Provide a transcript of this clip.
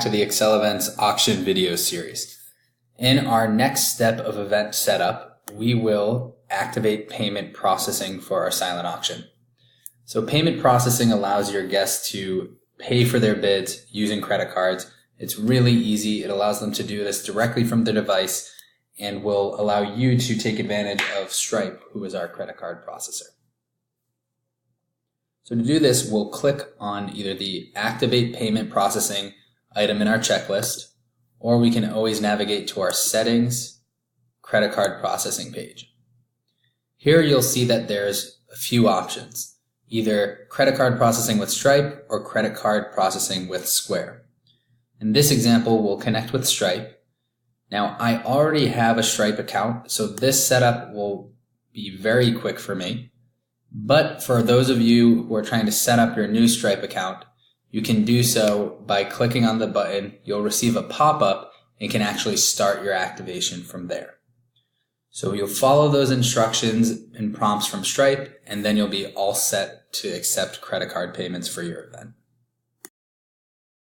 To the Accelevents auction video series. In our next step of event setup, we will activate payment processing for our silent auction. So payment processing allows your guests to pay for their bids using credit cards. It's really easy. It allows them to do this directly from the device and will allow you to take advantage of Stripe, who is our credit card processor. So to do this, we'll click on either the Activate Payment Processing item in our checklist, or we can always navigate to our Settings Credit Card Processing page. Here you'll see that there's a few options, either credit card processing with Stripe or credit card processing with Square. In this example, we'll connect with Stripe. Now, I already have a Stripe account, so this setup will be very quick for me. But for those of you who are trying to set up your new Stripe account, you can do so by clicking on the button. You'll receive a pop-up and can actually start your activation from there. So you'll follow those instructions and prompts from Stripe, and then you'll be all set to accept credit card payments for your event.